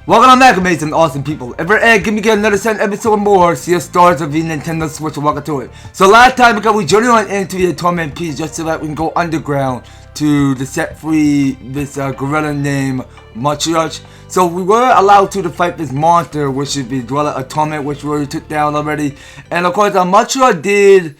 Welcome back, amazing, awesome people. Give me another 7 episode more. See the stars of the Nintendo Switch and welcome to it. So last time we journeyed on into the torment piece just so that we can go underground to set free this gorilla named Matriarch. So we were allowed to fight this monster, which is the Dweller of Torment, which we already took down already. And of course, Matriarch did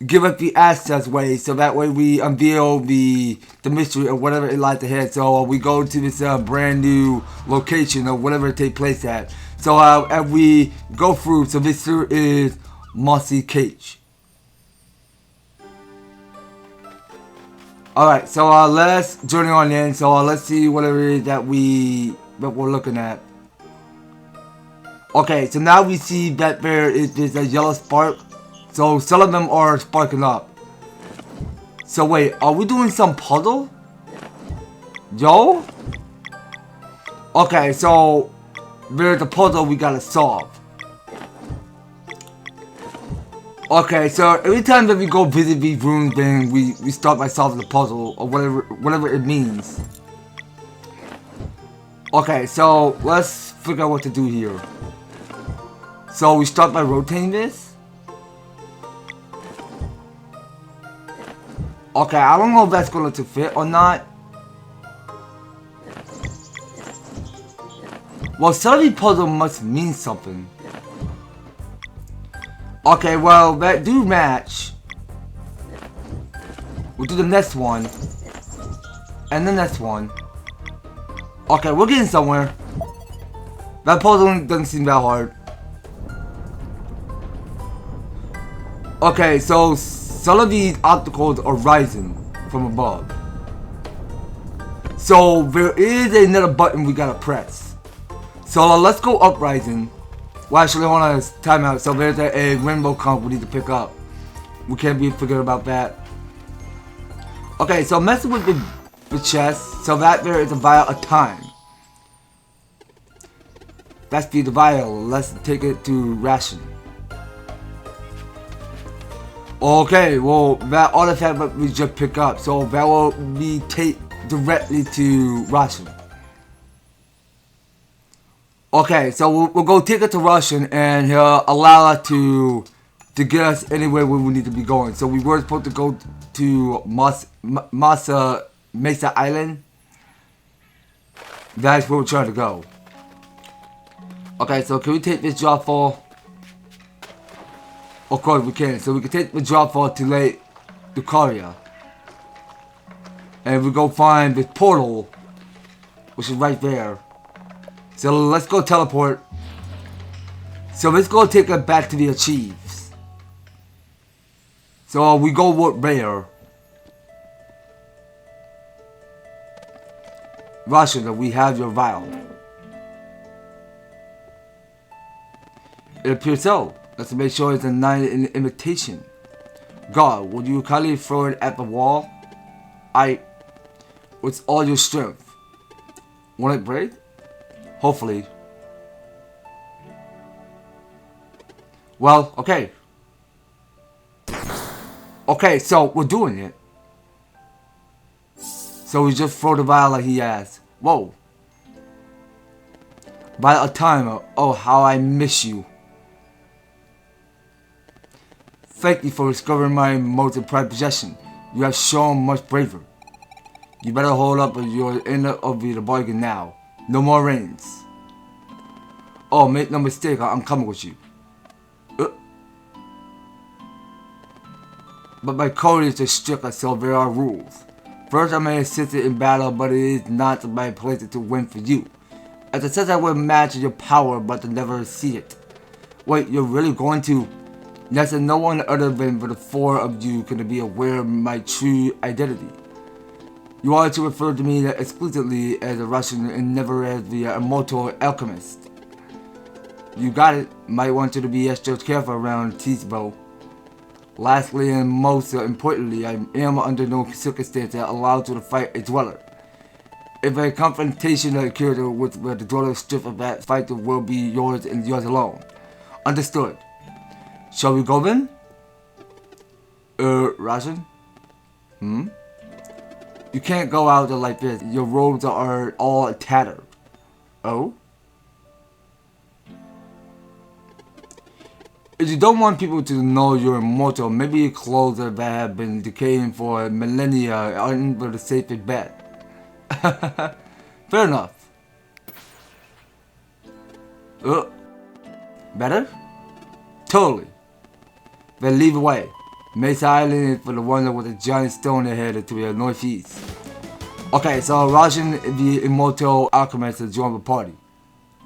give us the access way, so that way we unveil the mystery of whatever it lies ahead. So we go to this brand new location or whatever it takes place at. So as we go through, so this here is Mossy Cage. Alright, so let's journey on in. So let's see whatever it is that we're looking at. Okay, so now we see that there is this yellow spark. So some of them are sparking up. So wait, are we doing some puzzle? Yo? Okay, so there's a puzzle we gotta solve. Okay, so every time that we go visit these rooms, then we start by solving the puzzle or whatever it means. Okay, so let's figure out what to do here. So we start by rotating this. Okay, I don't know if that's going to fit or not. Well, study puzzle must mean something. Okay, well, that do match. We'll do the next one. And the next one. Okay, we're getting somewhere. That puzzle doesn't seem that hard. Okay, so some of these obstacles are rising from above. So there is another button we gotta press. So let's go up rising. Well, actually, hold on, time out. So there's a rainbow conch we need to pick up. We can't be forgetting about that. Okay, so messing with the chest. So that there is a Vial of Time. That's the vial. Let's take it to ration. Okay, well, that artifact that we just picked up, so that will be take directly to Russian. Okay, so we'll go take it to Russian, and he'll allow us to get us anywhere where we need to be going. So we were supposed to go to Mesa Island. That's where we're trying to go. Okay, so can we take this drop fall? Of course we can. So we can take the drop fall to Lake Khukharr. And we go find the portal, which is right there. So let's go teleport. So let's go take it back to the Achieves. So we go work there. Russian, we have your vial. It appears so. Let's make sure it's not an imitation. God, would you kindly throw it at the wall? With all your strength. Want it break? Hopefully. Well, okay. Okay, so we're doing it. So we just throw the vial like he asked. Whoa. Vial of Time. Oh, how I miss you. Thank you for discovering my most prized possession. You have shown much bravery. You better hold up your end of the bargain now. No more reins. Oh, make no mistake, I'm coming with you. But my code is as strict as so there are rules. First, I may assist it in battle, but it is not my place to win for you. As it says, I will match your power, but to never see it. Wait, you're really going to? Yes, and no one other than the four of you can be aware of my true identity. You are to refer to me exclusively as a Russian and never as the immortal alchemist. You got it. Might want you to be extra careful around Teesbo. Lastly and most importantly, I am under no circumstance that allows you to fight a dweller. If a confrontation occurs with the dweller strip of that fight will be yours and yours alone. Understood. Shall we go then? Russian? You can't go out there like this. Your robes are all tattered. Oh? If you don't want people to know you're immortal, maybe your clothes that have been decaying for millennia aren't the safest bet. Fair enough. Better? Totally. Then leave away. Mesa Island is for the one with a giant stone ahead to the northeast. Okay, so Russian, the immortal alchemist, has joined the party.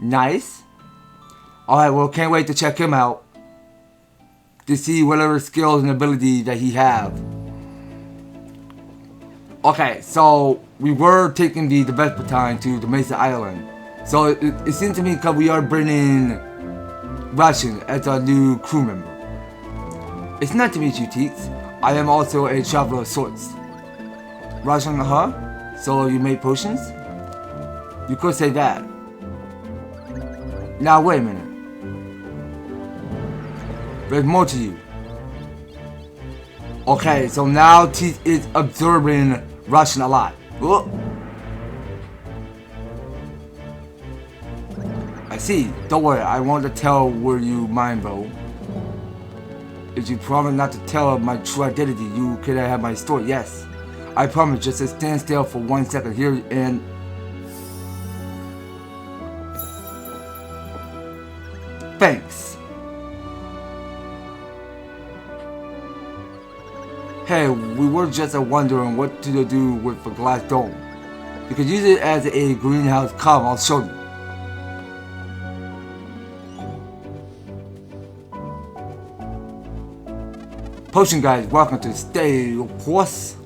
Nice. Alright, well, can't wait to check him out. To see whatever skills and abilities that he have. Okay, so we were taking the Vespertine to the Mesa Island. So it seems to me because we are bringing Russian as our new crew member. It's nice to meet you, Teets. I am also a traveler of sorts. Russian, huh? So you make potions? You could say that. Now wait a minute. There's more to you. Okay, so now Teets is observing Russian a lot. Whoa. I see. Don't worry, I won't tell where you mind, bro. If you promise not to tell my true identity, you can have my story. Yes. I promise, just to stand still for 1 second here and... Thanks. Hey, we were just wondering what to do with the glass dome. You could use it as a greenhouse. Come, I'll show you. Potion guys, welcome to stay, of course.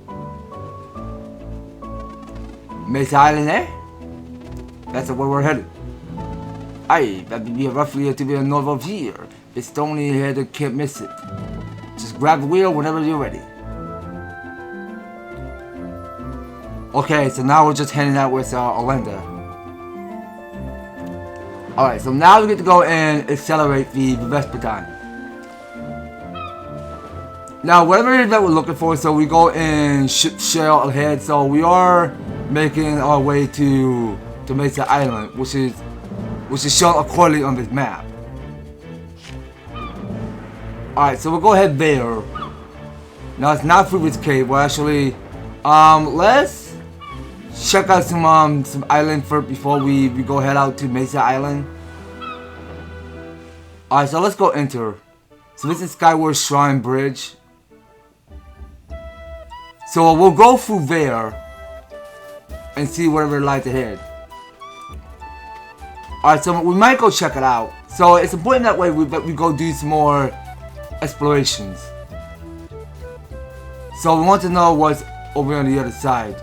Mesa Island, eh? That's where we're headed. Aye, that'd be roughly to be north of here. It's stony ahead and can't miss it. Just grab the wheel whenever you're ready. Okay, so now we're just heading out with Orlando. Alright, so now we get to go and accelerate the Vespertine. Now, whatever it is that we're looking for, so we go and shell ahead. So we are making our way to Mesa Island, which is shown accordingly on this map. Alright, so we'll go ahead there. Now it's not through this cave. Well, actually, let's check out some island first before we go head out to Mesa Island. Alright, so let's go enter. So this is Skyward Shrine Bridge. So we'll go through there and see whatever lies ahead. Alright, so we might go check it out. So it's important that way we go do some more explorations. So we want to know what's over on the other side.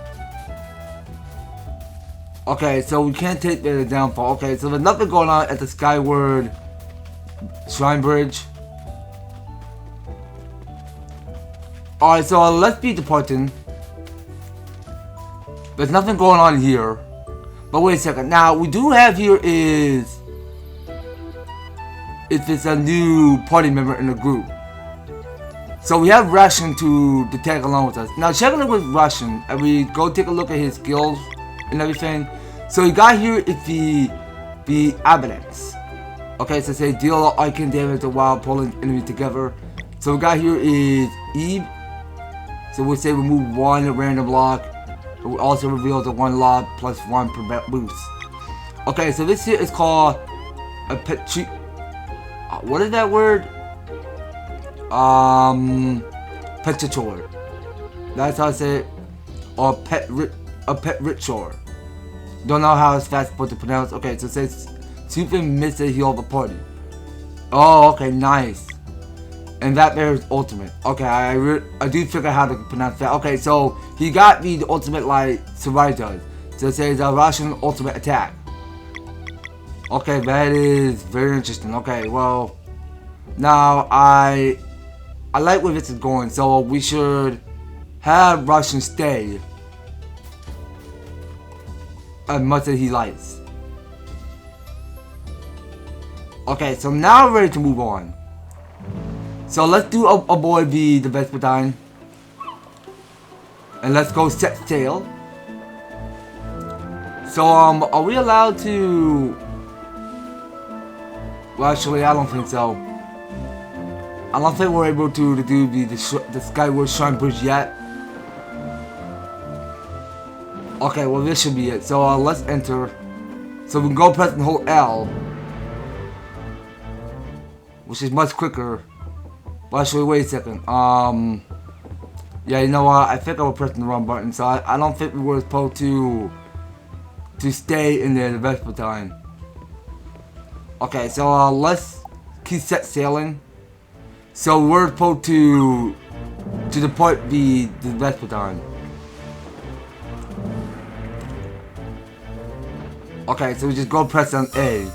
Okay, so we can't take the downfall. Okay, so there's nothing going on at the Skyward Shrine Bridge. Alright, so let's be departing. There's nothing going on here. But wait a second. Now, we do have here is... if it's a new party member in the group. So we have Russian to tag along with us. Now, checking it with Russian, and we go take a look at his skills and everything. So he got here is the Abundance. Okay, so say deal icon damage while pulling enemies together. So we got here is Eve. So we'll say remove one random lock. It will also reveal the one lock plus one per boost. Okay, so this here is called a petri. What is that word? Petrichor. That's how I say it. Or a pet ritual. Don't know how it's fast supposed to pronounce. Okay, so it says super miss a heal the party. Oh, okay, nice. And that there is ultimate. Okay, I do figure how to pronounce that. Okay, so he got the ultimate like Sarai does. So it says Russian ultimate attack. Okay, that is very interesting. Okay, well, now I like where this is going. So we should have Russian stay as much as he likes. Okay, so now we're ready to move on. So let's do aboard the Vespertine. And let's go set sail. So are we allowed to... Well, actually I don't think so. I don't think we're able to do the Skyward Shrine Bridge yet. Okay, well this should be it. So let's enter. So we can go press and hold L, which is much quicker. But actually, wait a second. Yeah, you know what? I think I was pressing the wrong button. So I don't think we were supposed to stay in there the Vespertine. Okay, so let's keep set sailing. So we're supposed to depart the Vespertine. Okay, so we just go press on A.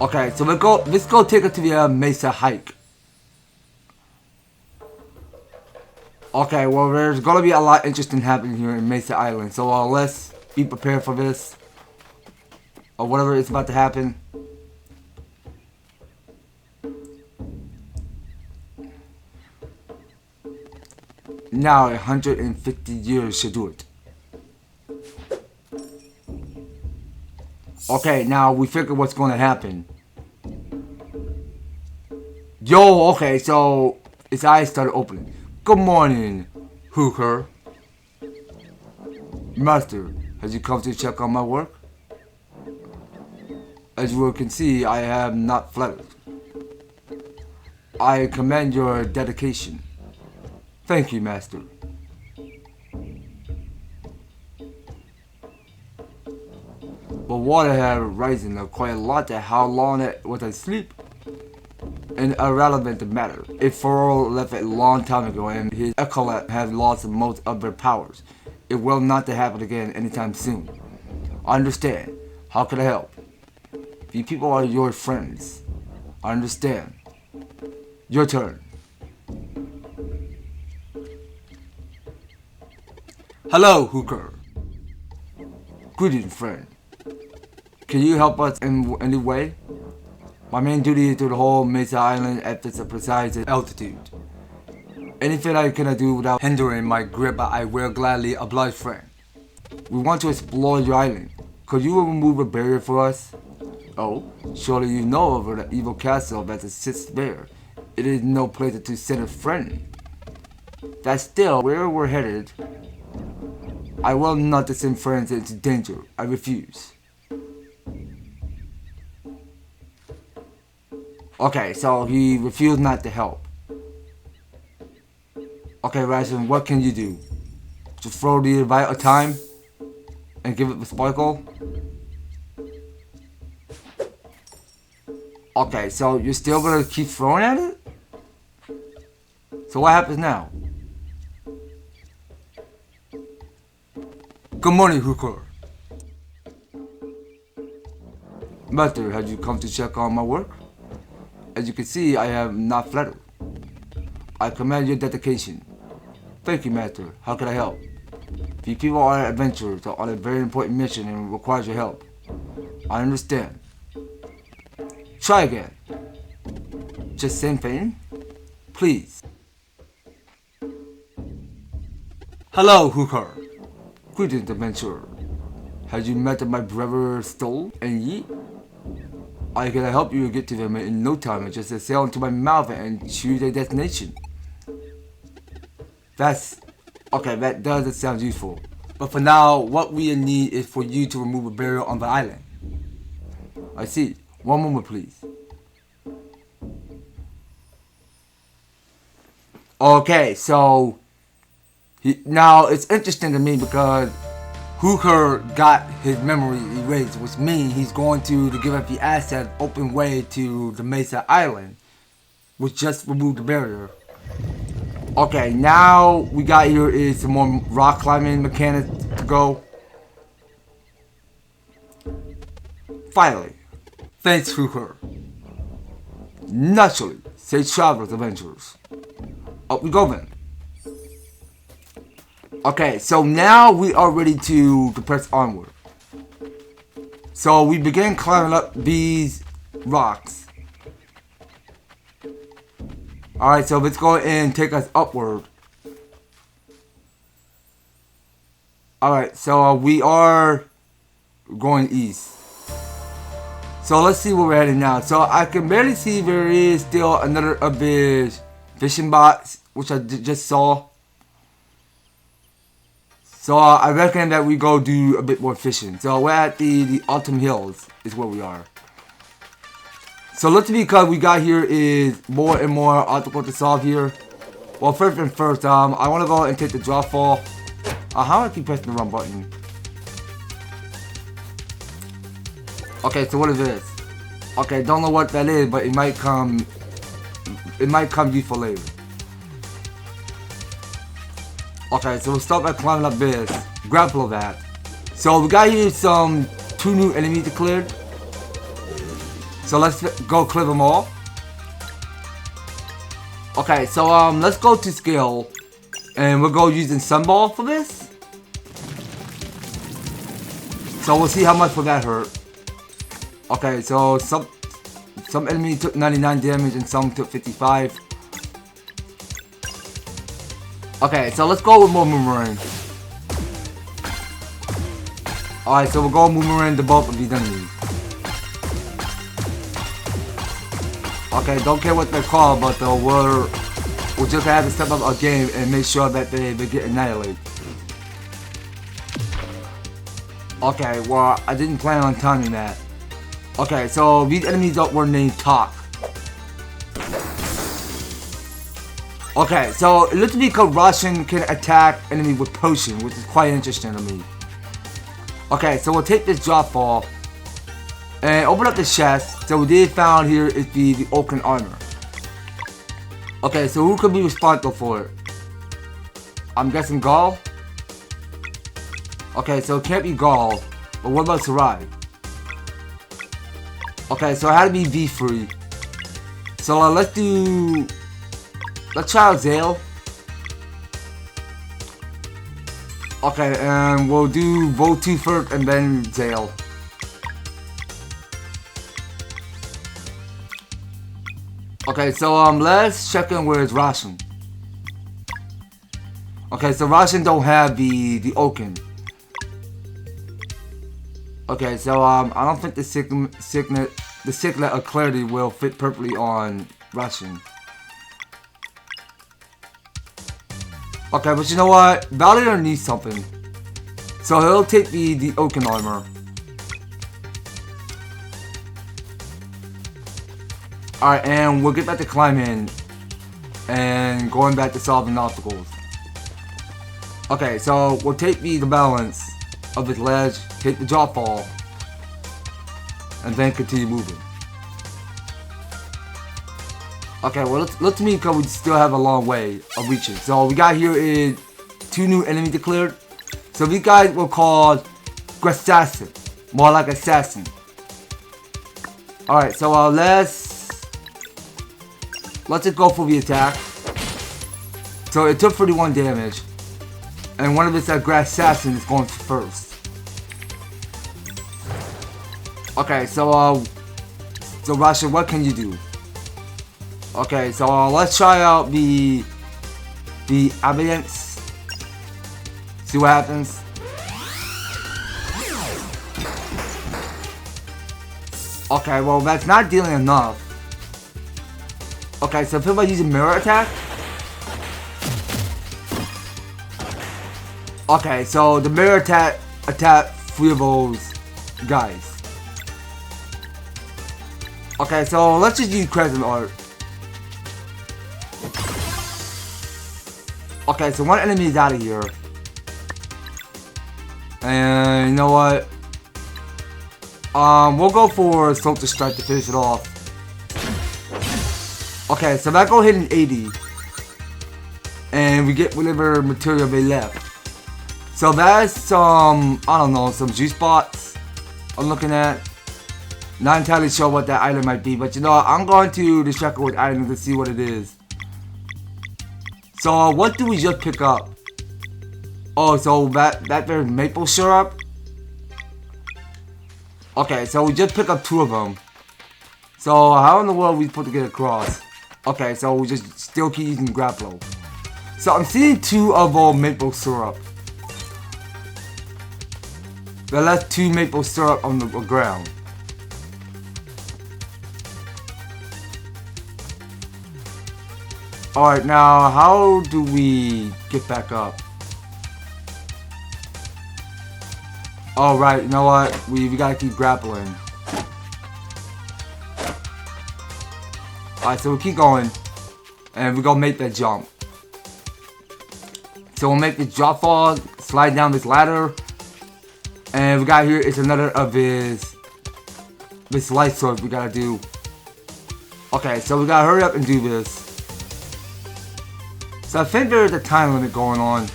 Okay, so let's go take it to the Mesa hike. Okay, well there's gonna be a lot interesting happening here in Mesa Island. So let's be prepared for this. Or whatever is about to happen. Now 150 years should do it. Okay, now we figure what's going to happen. Yo, okay, so his eyes started opening. Good morning, Khukharr. Master, has you come to check on my work? As you can see, I am not flattered. I commend your dedication. Thank you, Master. But water had risen quite a lot at how long it was asleep. An irrelevant matter. A pharaoh left a long time ago and his acolyte have lost most of their powers. It will not happen again anytime soon. I understand. How can I help? These people are your friends. I understand. Your turn. Hello, Khukharr. Greetings, friend. Can you help us in any way? My main duty is to the whole Mesa Island at its precise altitude. Anything I can do without hindering my grip, I will gladly oblige, friend. We want to explore your island. Could you remove a barrier for us? Oh, surely you know of the evil castle that sits there. It is no place to send a friend. That's still where we're headed. I will not send friends into danger. I refuse. Okay, so he refused not to help. Okay, Rasen, what can you do? Just throw the Vial of Time and give it the sparkle? Okay, so you're still gonna keep throwing at it? So what happens now? Good morning, Khukharr. Master, have you come to check on my work? As you can see, I am not flattered. I commend your dedication. Thank you, Master. How can I help? These people are adventurers on a very important mission and requires your help. I understand. Try again. Just same thing? Please. Hello, Khukharr. Greetings, adventurer. Have you met my brother Stoll and Yi? I can help you get to them in no time. Just sail into my mouth and choose a destination. That's okay. That doesn't sound useful. But for now, what we need is for you to remove a barrier on the island. I see. One moment, please. Okay, so now it's interesting to me because Khukharr got his memory erased, which means he's going to give up the asset open way to the Mesa Island, which just removed the barrier. Okay, now we got here is some more rock climbing mechanics to go. Finally, thanks, Khukharr. Naturally, safe travels, adventurers. Up we go then. Okay, so now we are ready to press onward. So we begin climbing up these rocks. Alright, so let's go and take us upward. Alright, so we are going east. So let's see where we're heading now. So I can barely see there is still another abyss fishing box, which I just saw. So I reckon that we go do a bit more fishing. So we're at the Autumn Hills is where we are. So looks to be because we got here is more and more obstacles to solve here. Well, first and first, I want to go and take the drop fall. How do I keep pressing the wrong button? Okay, so what is this? Okay, don't know what that is, but it might come useful later. Okay, so we'll start by climbing up this. Grapple that. So we got here two new enemies declared. So let's go clear them all. Okay, so let's go to skill. And we'll go using Sunball for this. So we'll see how much will that hurt. Okay, so some enemy took 99 damage and some took 55. Okay, so let's go with more Boomerang. Alright, so we'll go Boomerang to both of these enemies. Okay, don't care what they're called, but we'll just have to step up our game and make sure that they get annihilated. Okay, well, I didn't plan on timing that. Okay, so these enemies were named Talk. Okay, so it looks to me because Russian can attack enemy with potion, which is quite interesting to me. Okay, so we'll take this drop fall and open up the chest. So we did found here is the oaken armor. Okay, so who could be responsible for it? I'm guessing Gaul. Okay, so it can't be Gaul, but what about Sarai? Okay, so it had to be V3. So let's try out Zale. Okay, and we'll do Votu first and then Zale. Okay, so let's check in where's Roshan. Okay, so Roshan don't have the Oaken. Okay, so I don't think the Signet of Clarity will fit perfectly on Roshan. Okay, but you know what? Valier needs something. So he'll take the Oaken armor. Alright, and we'll get back to climbing and going back to solving obstacles. Okay, so we'll take the balance of this ledge, take the drop fall, and then continue moving. Okay, well, look to me because we still have a long way of reaching. So we got here is two new enemies declared. So these guys were called Assassin, more like assassin. Alright, so let's just go for the attack. So it took 31 damage. And one of its Assassin is going first. Okay, so Rasha, what can you do? Okay, so let's try out the Ambulance. See what happens. Okay, well that's not dealing enough. Okay, so if I using mirror attack. Okay, so the mirror attack three of those guys. Okay, so let's just use Crescent Art. Okay, so one enemy is out of here. And you know what? We'll go for Soldier Strike to finish it off. Okay, so that go hit an 80. And we get whatever material they left. So that's some, I don't know, some juice bots I'm looking at. Not entirely sure what that item might be, but you know, I'm going to the checkerboard item to see what it is. So what do we just pick up? Oh, so that there's maple syrup. Okay, so we just pick up two of them. So how in the world are we supposed to get across? Okay, so we just still keep using Grapple. So I'm seeing two of maple syrup. They left two maple syrup on the ground. Alright, now how do we get back up? Alright, you know what? We gotta keep grappling. Alright, so we'll keep going. And we're gonna make that jump. So we'll make the drop fall, slide down this ladder. And we got here is another of his light sword we gotta do. Okay, so we gotta hurry up and do this. So I think there's a time limit going on.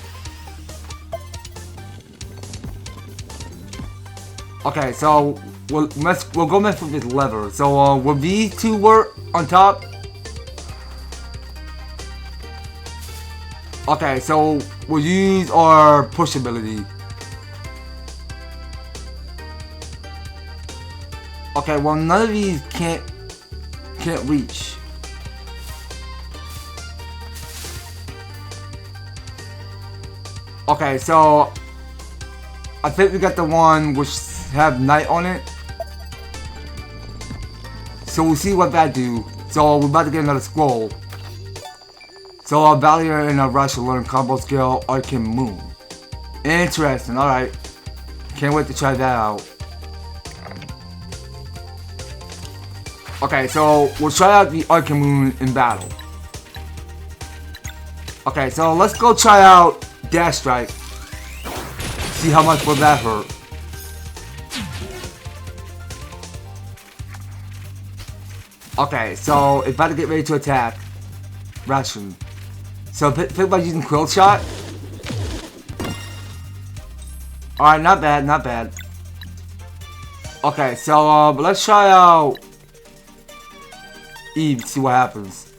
Okay, so we'll go mess with this lever. So will these two work on top? Okay, so we'll use our push ability. Okay, well none of these can't reach. Okay, so I think we got the one which have night on it. So we'll see what that do. So we're about to get another scroll. So Valier and Resh will learn combo skill Arcane Moon. Interesting, alright. Can't wait to try that out. Okay, so we'll try out the Arcane Moon in battle. Okay, so let's go try out Dash Strike. See how much will that hurt. Okay, so it's about to get ready to attack. Ration. So think about using Quill Shot. Alright, not bad, not bad. Okay, so let's try out Eve, see what happens.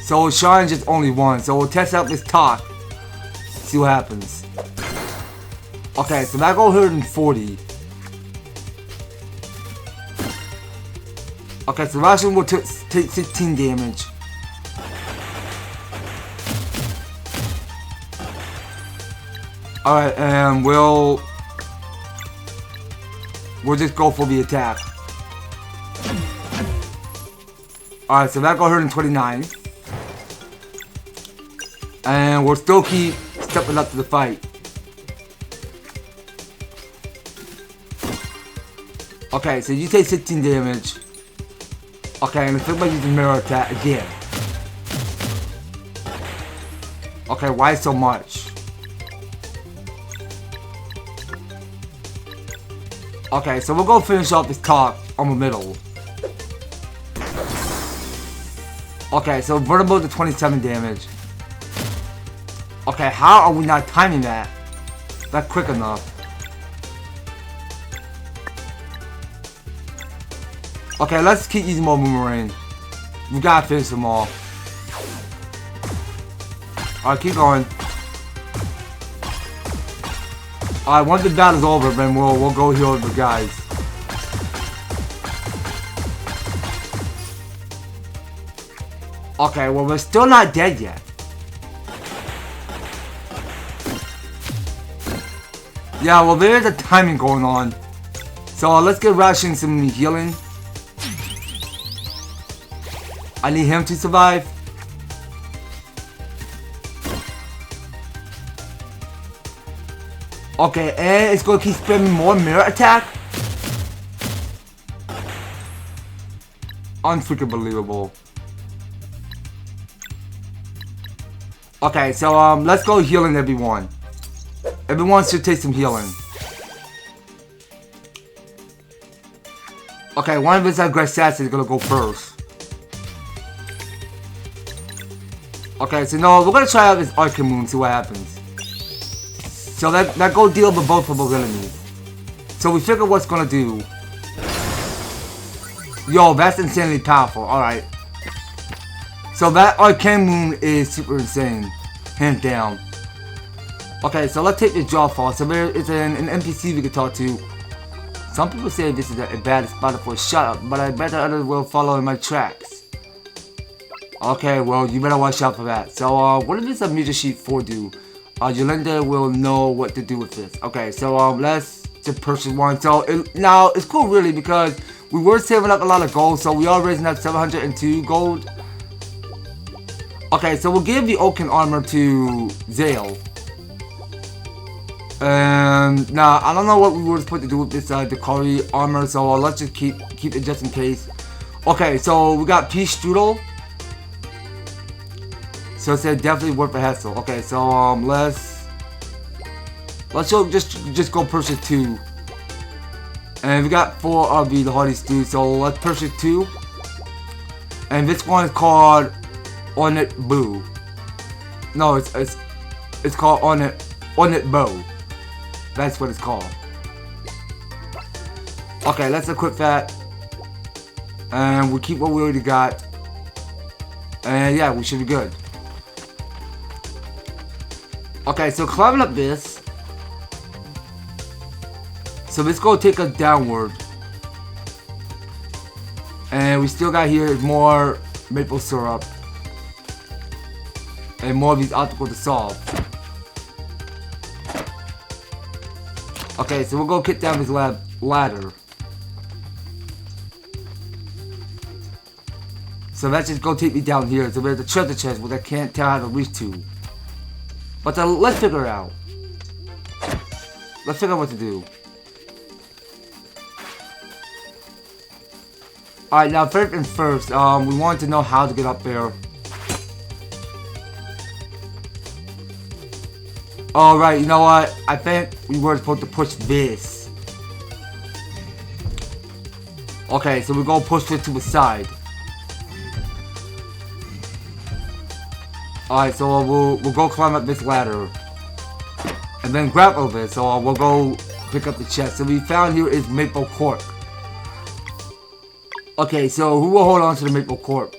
So Shine's just only one, so we'll test out this talk. See what happens. Okay, so that goes 140. Okay, so Ration will take 16 damage. Alright, and we'll just go for the attack. Alright, so that got 129. And we'll still keep stepping up to the fight. Okay, so you take 16 damage. Okay, and let's think about using mirror attack again. Okay, why so much? Okay, so we'll go finish off this talk on the middle. Okay, so vulnerable to 27 damage. Okay, how are we not timing that? Not quick enough. Okay, let's keep using more boomerang. We gotta finish them all. Alright, keep going. Alright, once the battle's over, then we'll go heal the guys. Okay, well we're still not dead yet. Yeah, well there's a timing going on. So let's get Ration some healing. I need him to survive. Okay, and it's going to keep spamming more mirror attack. Unfreaking believable. Okay, so let's go healing everyone. Everyone should take some healing. Okay, one of his aggressive is gonna go first. Okay, so no, we're gonna try out this Arcane Moon, see what happens. So that go deal with both of those enemies. So we figure what's gonna do. Yo, that's insanely powerful. Alright. So that Arcane Moon is super insane. Hands down. Okay, so let's take this Jawfall. So there is an NPC we can talk to. Some people say this is a bad spot for a shut up, but I bet that others will follow in my tracks. Okay, well, you better watch out for that. So, what does this meter sheet 4 do? Yolanda will know what to do with this. Okay, so, let's just purchase one. So, now, it's cool, really, because we were saving up a lot of gold, so we are raising up 702 gold. Okay, so we'll give the Oaken armor to Zale. And now I don't know what we were supposed to do with this Khukharr armor, so let's just keep it just in case. Okay, so we got Peace Strudel. So it said definitely worth a hassle. Okay, so let's just go purchase 2. And we got 4 of the Hardy Stew, so let's purchase 2. And this one is called Ornate Boo. No, it's called Ornate Bow. That's what it's called. Okay, let's equip that. And we'll keep what we already got. And yeah, we should be good. Okay, so climbing up this. So let's go take us downward. And we still got here more maple syrup. And more of these obstacles to solve. Okay, so we'll go kick down this ladder. So let's just go take me down here. So there's a treasure chest, which I can't tell how to reach to. But let's figure it out. Let's figure out what to do. Alright, now first and first, we want to know how to get up there. Alright, you know what? I think we were supposed to push this. Okay, so we're gonna push it to the side. Alright, so we'll go climb up this ladder. And then grapple this, so we'll go pick up the chest. So we found here is maple cork. Okay, so who will hold on to the maple cork?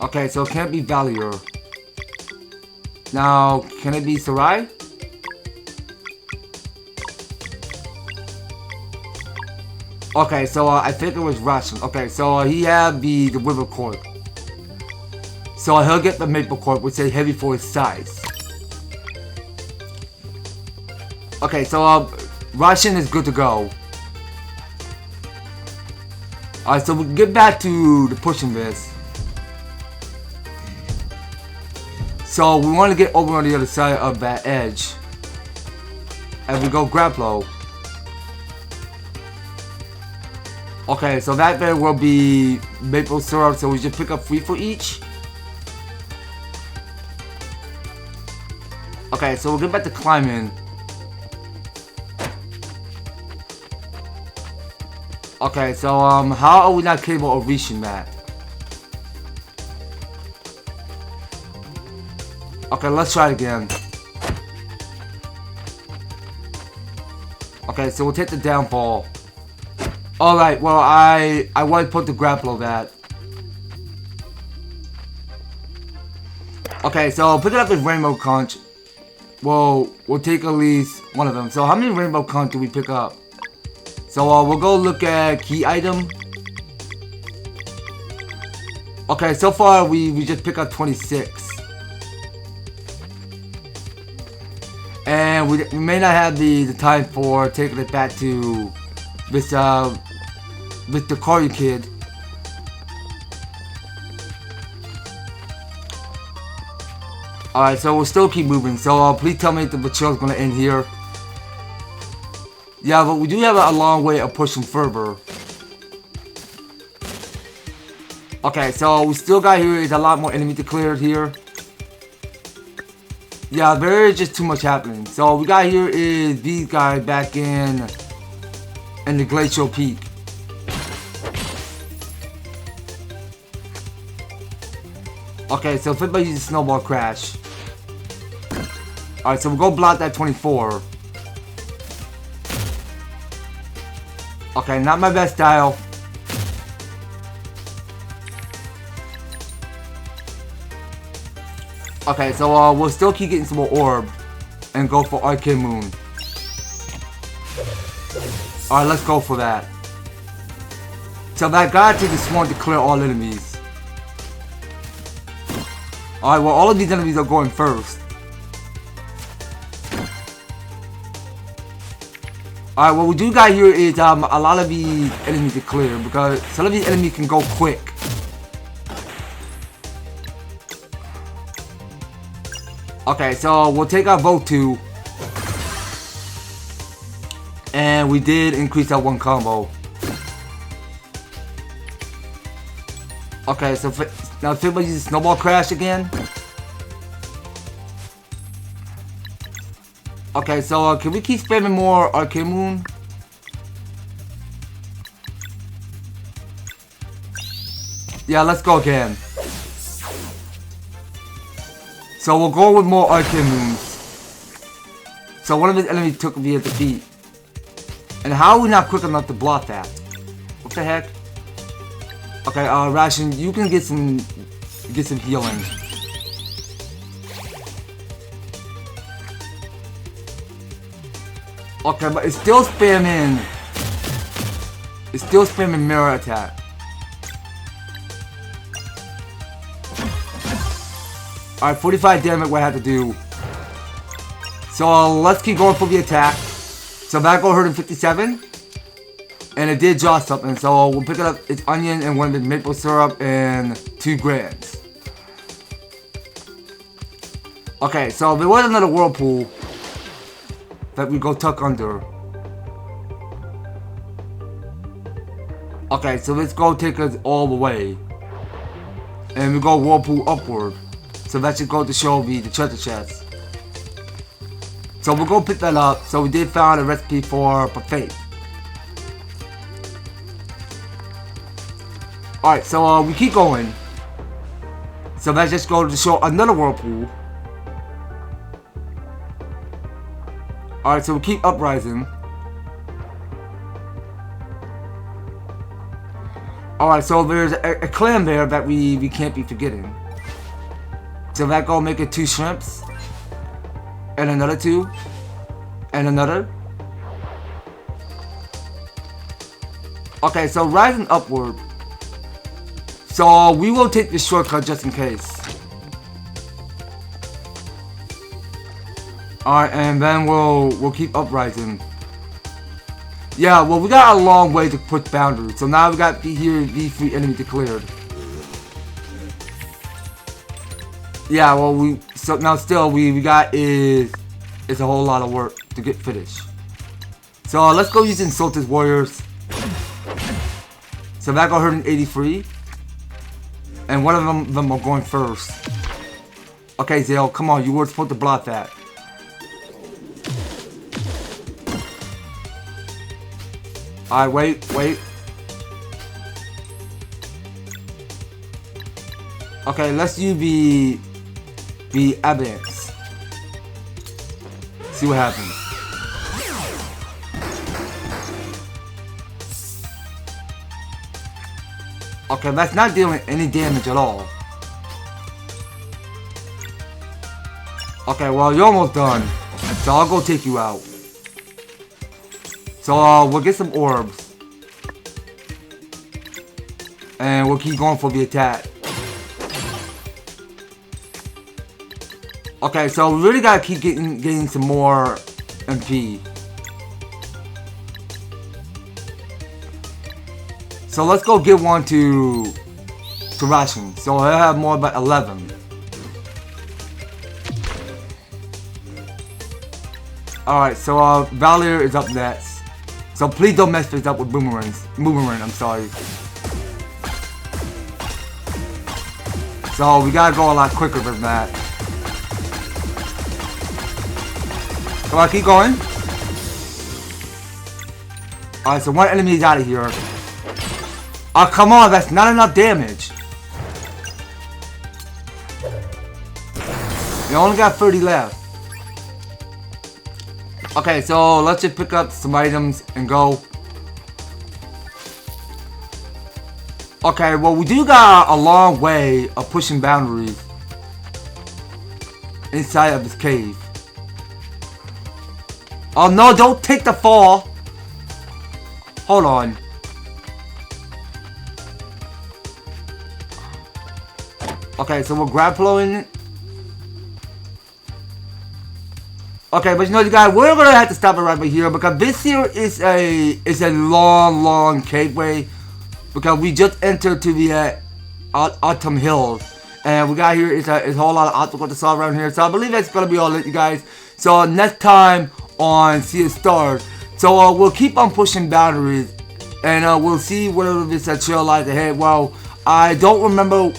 Okay, so it can't be Valier. Now, can it be Sarai? Okay, so I think it was Resh. Okay, so he had the river cork. So he'll get the maple cork, which is heavy for his size. Okay, so Russian is good to go. Alright, so we can get back to the pushing this. So we want to get over on the other side of that edge. And we go grapple. Okay, so that there will be maple syrup, so we just pick up 3 for each. Okay, so we'll get back to climbing. Okay, so how are we not capable of reaching that? Okay, let's try it again. Okay, so we'll take the downfall. Alright, well I want to put the grapple of that. Okay, so picking up this rainbow conch. We'll take at least one of them. So how many rainbow conch do we pick up? So we'll go look at key item. Okay, so far we just pick up 26. And we may not have the time for taking it back to this Khukharr kid. Alright, so we'll still keep moving. So please tell me if the trail's gonna end here. Yeah, but we do have a long way of pushing further. Okay, so we still got here is a lot more enemy to clear here. Yeah, there is just too much happening. So we got here is these guys back in the glacial peak. Okay, so if anybody uses snowball crash. Alright, so we'll go block that 24. Okay, not my best style. Okay, so we'll still keep getting some more orb and go for Arcade Moon. Alright, let's go for that. So that guy takes a swarm to clear all enemies. Alright, well all of these enemies are going first. Alright, what we do got here is a lot of these enemies to clear because some of these enemies can go quick. Okay, so we'll take our vote 2. And we did increase that one combo. Okay, so now Fibba uses Snowball Crash again. Okay, so can we keep spamming more Arcade Moon? Yeah, let's go again. So we'll go with more Arcade Moons. So one of his enemies took via defeat. And how are we not quick enough to block that? What the heck? Okay, Ration, you can get some healing. Okay, but it's still spamming. It's still spamming mirror attack. Alright, 45 damage what I have to do. So let's keep going for the attack. So that go hurt him 57. And it did draw something, so we'll pick it up. It's onion and one of the maple syrup and 2 grams. Okay, so there was another whirlpool that we go tuck under. Okay, so let's go take us all the way. And we go whirlpool upward. So that should go to show me the treasure chest. So we'll go pick that up. So we did find a recipe for parfait. Alright, so we keep going. So let's just go to show another whirlpool. Alright, so we keep uprising. Alright, so there's a clam there that we can't be forgetting. So that go make it 2 shrimps. And another 2. And another. Okay, so rising upward. So we will take this shortcut just in case. Alright, and then we'll keep uprising. Yeah, well we got a long way to push boundaries. So now we got these 3 enemies declared. Yeah, well we got is a whole lot of work to get finished. So let's go use Insulted Warriors. So that got hurt in 83. And one of them are going first. Okay, Zale, come on, you were supposed to block that. Alright, wait. Okay, let's use the evidence. See what happens. Okay, that's not dealing any damage at all. Okay, well, you're almost done. So I'll go take you out. So we'll get some orbs. And we'll keep going for the attack. Okay, so we really gotta keep getting some more MP. So let's go get one to Ration. So he'll have more about 11. Alright, so Valier is up next. So please don't mess this up with boomerangs. Boomerang, I'm sorry. So we gotta go a lot quicker than that. Come on, keep going. Alright, so one enemy is out of here. Oh, come on, that's not enough damage. You only got 30 left. Okay, so let's just pick up some items and go. Okay, well, we do got a long way of pushing boundaries inside of this cave. Oh no, don't take the fall. Hold on. Okay, so we're grappling. Okay, but you know, you guys, we're gonna have to stop it right here because this here is a long gateway because we just entered to the Autumn Hills, and we got here is a whole lot of obstacles to solve around here. So I believe that's gonna be all it, you guys. So next time on Sea of Stars, so we'll keep on pushing boundaries, and we'll see whatever this trail lies ahead. Well, I don't remember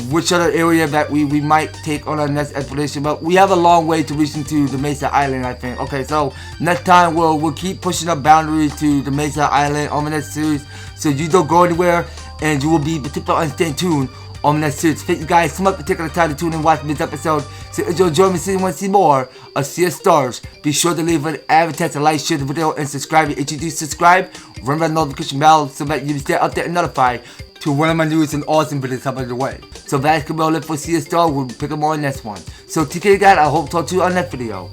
which other area that we might take on our next expedition, but we have a long way to reach into the Mesa Island, I think. Okay, so next time we'll keep pushing up boundaries to the Mesa Island on the next series, so you don't go anywhere, and you will be particularly on stay tuned on the next series. Thank you guys so much for taking the time to tune in and watch this episode. So if you enjoy me, see you want to see more of Sea of Stars, be sure to leave an advertisement, like, share the video, and subscribe. If you do subscribe, remember the notification bell so that you stay updated and notified to one of my newest and awesome videos coming your way. So that's gonna be all it for Sea of Stars. We'll pick up more on next one. So take care guys, I hope to talk to you on that video.